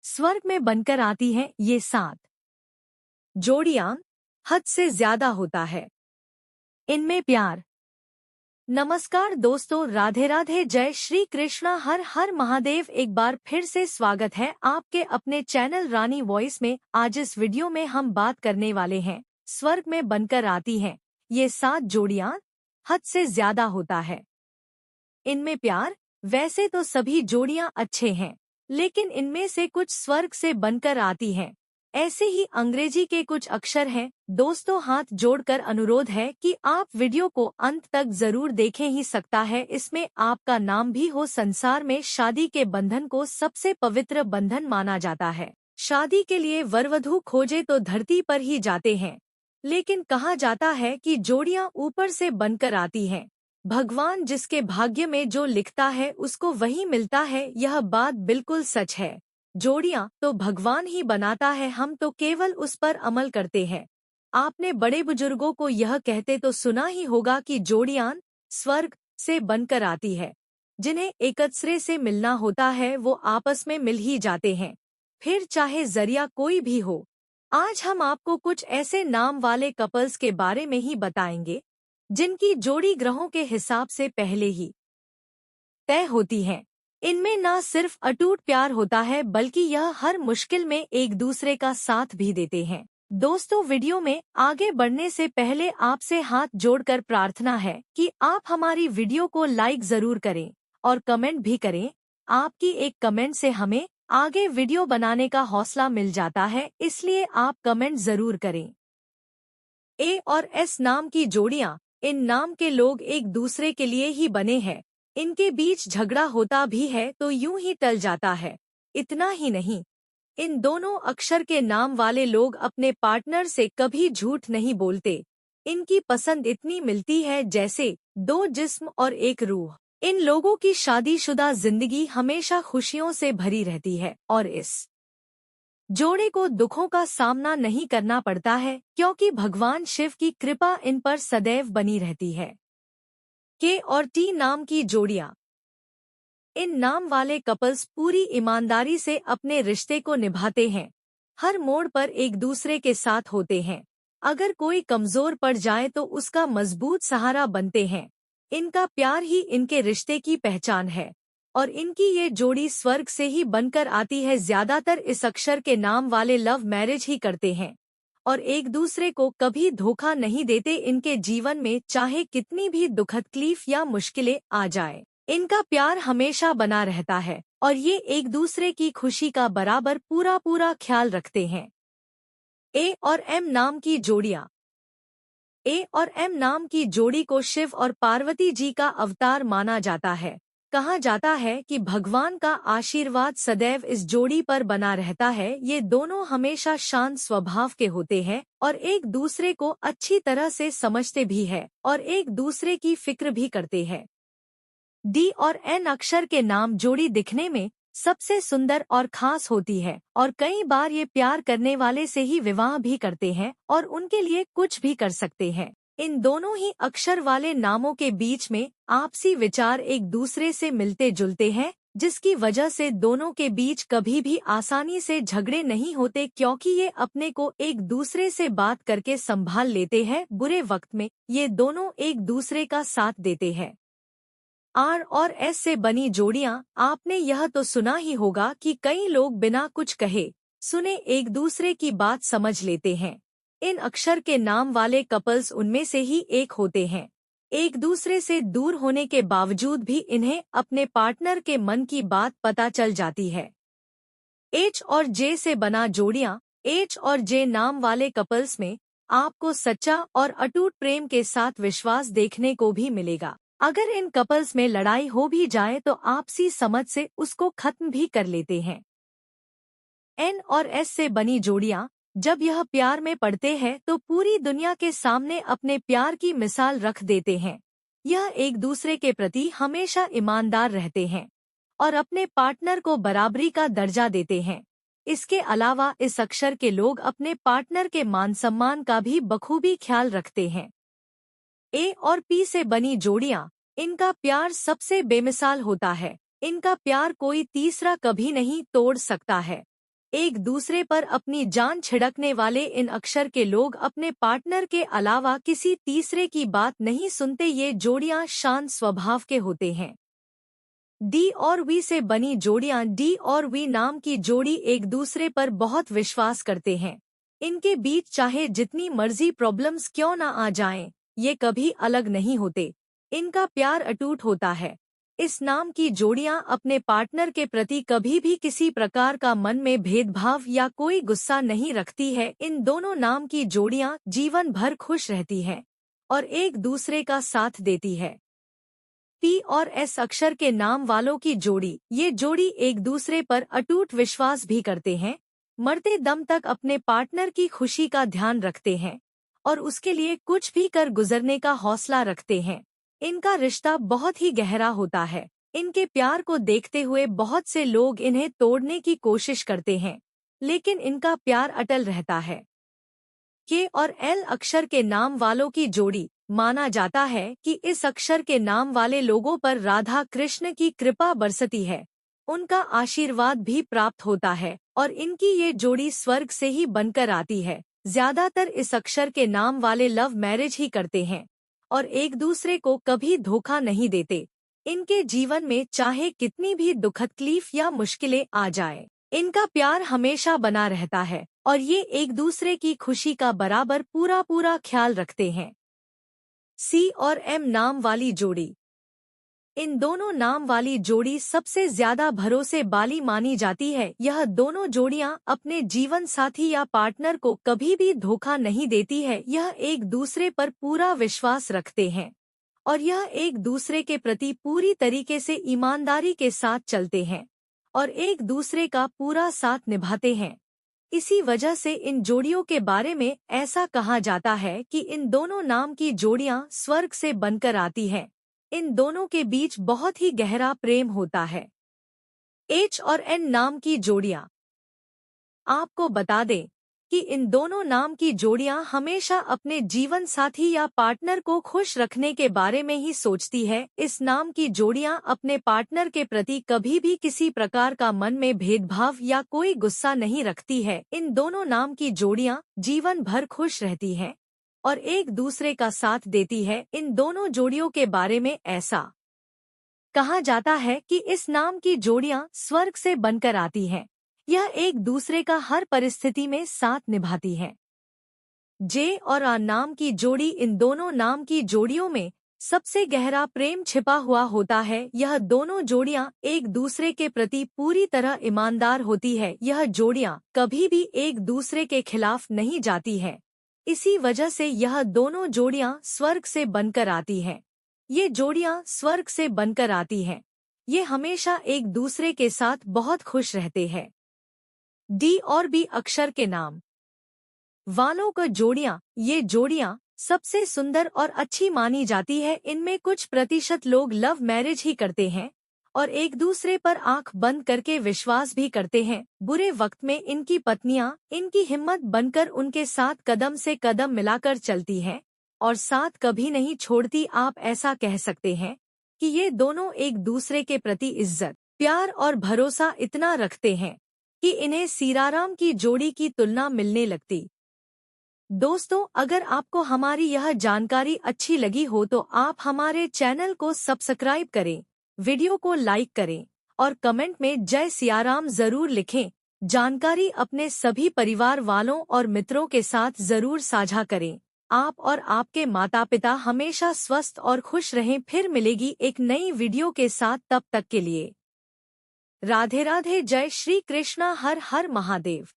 स्वर्ग में बनकर आती हैं ये 7 जोड़ियां, हद से ज्यादा होता है इनमें प्यार। नमस्कार दोस्तों, राधे राधे, जय श्री कृष्णा, हर हर महादेव। एक बार फिर से स्वागत है आपके अपने चैनल रानी वॉइस में। आज इस वीडियो में हम बात करने वाले हैं स्वर्ग में बनकर आती हैं ये 7 जोड़ियां, हद से ज्यादा होता है इनमें प्यार। वैसे तो सभी जोड़ियां अच्छे हैं, लेकिन इनमें से कुछ स्वर्ग से बनकर आती हैं। ऐसे ही अंग्रेजी के कुछ अक्षर हैं। दोस्तों, हाथ जोड़कर अनुरोध है कि आप वीडियो को अंत तक जरूर देखें, ही सकता है इसमें आपका नाम भी हो। संसार में शादी के बंधन को सबसे पवित्र बंधन माना जाता है। शादी के लिए वरवधू खोजे तो धरती पर ही जाते हैं, लेकिन कहा जाता है कि जोड़ियां ऊपर से बनकर आती हैं। भगवान जिसके भाग्य में जो लिखता है उसको वही मिलता है, यह बात बिल्कुल सच है। जोड़ियां तो भगवान ही बनाता है, हम तो केवल उस पर अमल करते हैं। आपने बड़े बुजुर्गों को यह कहते तो सुना ही होगा कि जोड़ियां स्वर्ग से बनकर आती है। जिन्हें एक दूसरे से मिलना होता है वो आपस में मिल ही जाते हैं, फिर चाहे जरिया कोई भी हो। आज हम आपको कुछ ऐसे नाम वाले कपल्स के बारे में ही बताएंगे जिनकी जोड़ी ग्रहों के हिसाब से पहले ही तय होती है। इनमें न सिर्फ अटूट प्यार होता है, बल्कि यह हर मुश्किल में एक दूसरे का साथ भी देते हैं। दोस्तों, वीडियो में आगे बढ़ने से पहले आपसे हाथ जोड़कर प्रार्थना है कि आप हमारी वीडियो को लाइक जरूर करें और कमेंट भी करें। आपकी एक कमेंट से हमें आगे वीडियो बनाने का हौसला मिल जाता है, इसलिए आप कमेंट जरूर करें। ए और एस नाम की जोड़ियां, इन नाम के लोग एक दूसरे के लिए ही बने हैं। इनके बीच झगड़ा होता भी है तो यूं ही टल जाता है। इतना ही नहीं, इन दोनों अक्षर के नाम वाले लोग अपने पार्टनर से कभी झूठ नहीं बोलते। इनकी पसंद इतनी मिलती है जैसे 2 जिस्म और एक रूह। इन लोगों की शादीशुदा जिंदगी हमेशा खुशियों से भरी रहती है और इस जोड़े को दुखों का सामना नहीं करना पड़ता है, क्योंकि भगवान शिव की कृपा इन पर सदैव बनी रहती है। के और टी नाम की जोड़ियां, इन नाम वाले कपल्स पूरी ईमानदारी से अपने रिश्ते को निभाते हैं। हर मोड़ पर एक दूसरे के साथ होते हैं। अगर कोई कमजोर पड़ जाए तो उसका मजबूत सहारा बनते हैं। इनका प्यार ही इनके रिश्ते की पहचान है और इनकी ये जोड़ी स्वर्ग से ही बनकर आती है। ज्यादातर इस अक्षर के नाम वाले लव मैरिज ही करते हैं और एक दूसरे को कभी धोखा नहीं देते। इनके जीवन में चाहे कितनी भी दुखद तकलीफ या मुश्किलें आ जाए, इनका प्यार हमेशा बना रहता है और ये एक दूसरे की खुशी का बराबर पूरा ख्याल रखते हैं। ए और एम नाम की जोड़ियां, ए और एम नाम की जोड़ी को शिव और पार्वती जी का अवतार माना जाता है। कहा जाता है कि भगवान का आशीर्वाद सदैव इस जोड़ी पर बना रहता है। ये दोनों हमेशा शांत स्वभाव के होते हैं और एक दूसरे को अच्छी तरह से समझते भी हैं और एक दूसरे की फिक्र भी करते हैं। डी और एन अक्षर के नाम जोड़ी दिखने में सबसे सुंदर और खास होती है और कई बार ये प्यार करने वाले से ही विवाह भी करते हैं और उनके लिए कुछ भी कर सकते हैं। इन दोनों ही अक्षर वाले नामों के बीच में आपसी विचार एक दूसरे से मिलते जुलते हैं, जिसकी वजह से दोनों के बीच कभी भी आसानी से झगड़े नहीं होते, क्योंकि ये अपने को एक दूसरे से बात करके संभाल लेते हैं। बुरे वक्त में ये दोनों एक दूसरे का साथ देते हैं। आर और एस से बनी जोड़ियां, आपने यह तो सुना ही होगा कि कई लोग बिना कुछ कहे सुने एक दूसरे की बात समझ लेते हैं। इन अक्षर के नाम वाले कपल्स उनमें से ही एक होते हैं। एक दूसरे से दूर होने के बावजूद भी इन्हें अपने पार्टनर के मन की बात पता चल जाती है। एच और जे से बना जोड़ियां, एच और जे नाम वाले कपल्स में आपको सच्चा और अटूट प्रेम के साथ विश्वास देखने को भी मिलेगा। अगर इन कपल्स में लड़ाई हो भी जाए तो आपसी समझ से उसको खत्म भी कर लेते हैं। एन और एस से बनी जोड़ियां, जब यह प्यार में पड़ते हैं तो पूरी दुनिया के सामने अपने प्यार की मिसाल रख देते हैं। यह एक दूसरे के प्रति हमेशा ईमानदार रहते हैं और अपने पार्टनर को बराबरी का दर्जा देते हैं। इसके अलावा इस अक्षर के लोग अपने पार्टनर के मान सम्मान का भी बखूबी ख्याल रखते हैं। ए और पी से बनी जोड़ियां, इनका प्यार सबसे बेमिसाल होता है। इनका प्यार कोई तीसरा कभी नहीं तोड़ सकता है। एक दूसरे पर अपनी जान छिड़कने वाले इन अक्षर के लोग अपने पार्टनर के अलावा किसी तीसरे की बात नहीं सुनते। ये जोड़ियां शांत स्वभाव के होते हैं। डी और वी से बनी जोड़ियां। डी और वी नाम की जोड़ी एक दूसरे पर बहुत विश्वास करते हैं। इनके बीच चाहे जितनी मर्जी प्रॉब्लम्स क्यों ना आ जाएं, ये कभी अलग नहीं होते। इनका प्यार अटूट होता है। इस नाम की जोड़ियां अपने पार्टनर के प्रति कभी भी किसी प्रकार का मन में भेदभाव या कोई गुस्सा नहीं रखती है। इन दोनों नाम की जोड़ियां जीवन भर खुश रहती हैं और एक दूसरे का साथ देती है। टी और एस अक्षर के नाम वालों की जोड़ी। ये जोड़ी एक दूसरे पर अटूट विश्वास भी करते हैं, मरते दम तक अपने पार्टनर की खुशी का ध्यान रखते हैं और उसके लिए कुछ भी कर गुजरने का हौसला रखते हैं। इनका रिश्ता बहुत ही गहरा होता है। इनके प्यार को देखते हुए बहुत से लोग इन्हें तोड़ने की कोशिश करते हैं, लेकिन इनका प्यार अटल रहता है। के और एल अक्षर के नाम वालों की जोड़ी। माना जाता है कि इस अक्षर के नाम वाले लोगों पर राधा कृष्ण की कृपा बरसती है, उनका आशीर्वाद भी प्राप्त होता है और इनकी ये जोड़ी स्वर्ग से ही बनकर आती है। ज्यादातर इस अक्षर के नाम वाले लव मैरिज ही करते हैं और एक दूसरे को कभी धोखा नहीं देते। इनके जीवन में चाहे कितनी भी दुखद तकलीफ या मुश्किलें आ जाए, इनका प्यार हमेशा बना रहता है और ये एक दूसरे की खुशी का बराबर पूरा पूरा ख्याल रखते हैं। सी और एम नाम वाली जोड़ी। इन दोनों नाम वाली जोड़ी सबसे ज्यादा भरोसे वाली मानी जाती है। यह दोनों जोड़ियां अपने जीवन साथी या पार्टनर को कभी भी धोखा नहीं देती है। यह एक दूसरे पर पूरा विश्वास रखते हैं और यह एक दूसरे के प्रति पूरी तरीके से ईमानदारी के साथ चलते हैं और एक दूसरे का पूरा साथ निभाते हैं। इसी वजह से इन जोड़ियों के बारे में ऐसा कहा जाता है कि इन दोनों नाम की जोड़ियां स्वर्ग से बनकर आती हैं। इन दोनों के बीच बहुत ही गहरा प्रेम होता है। एच और एन नाम की जोड़ियां। आपको बता दें कि इन दोनों नाम की जोड़ियां हमेशा अपने जीवन साथी या पार्टनर को खुश रखने के बारे में ही सोचती है। इस नाम की जोड़ियां अपने पार्टनर के प्रति कभी भी किसी प्रकार का मन में भेदभाव या कोई गुस्सा नहीं रखती है। इन दोनों नाम की जोड़ियां जीवन भर खुश रहती हैं और एक दूसरे का साथ देती है। इन दोनों जोड़ियों के बारे में ऐसा कहा जाता है कि इस नाम की जोड़ियां स्वर्ग से बनकर आती हैं। यह एक दूसरे का हर परिस्थिति में साथ निभाती हैं। जे और आ नाम की जोड़ी। इन दोनों नाम की जोड़ियों में सबसे गहरा प्रेम छिपा हुआ होता है। यह दोनों जोड़ियां एक दूसरे के प्रति पूरी तरह ईमानदार होती है। यह जोड़ियां कभी भी एक दूसरे के खिलाफ नहीं जाती है। इसी वजह से यह दोनों जोड़ियां स्वर्ग से बनकर आती हैं। ये जोड़ियां स्वर्ग से बनकर आती हैं। ये हमेशा एक दूसरे के साथ बहुत खुश रहते हैं। डी और बी अक्षर के नाम वालों का जोड़ियां। ये जोड़ियां सबसे सुंदर और अच्छी मानी जाती है। इनमें कुछ प्रतिशत लोग लव मैरिज ही करते हैं और एक दूसरे पर आंख बंद करके विश्वास भी करते हैं। बुरे वक्त में इनकी पत्नियां इनकी हिम्मत बनकर उनके साथ कदम से कदम मिलाकर चलती हैं और साथ कभी नहीं छोड़ती। आप ऐसा कह सकते हैं कि ये दोनों एक दूसरे के प्रति इज्जत, प्यार और भरोसा इतना रखते हैं कि इन्हें सीराराम की जोड़ी की तुलना मिलने लगती। दोस्तों, अगर आपको हमारी यह जानकारी अच्छी लगी हो तो आप हमारे चैनल को सब्सक्राइब करें, वीडियो को लाइक करें और कमेंट में जय सियाराम जरूर लिखें। जानकारी अपने सभी परिवार वालों और मित्रों के साथ जरूर साझा करें। आप और आपके माता पिता हमेशा स्वस्थ और खुश रहें। फिर मिलेगी एक नई वीडियो के साथ, तब तक के लिए राधे राधे। जय श्री कृष्णा। हर हर महादेव।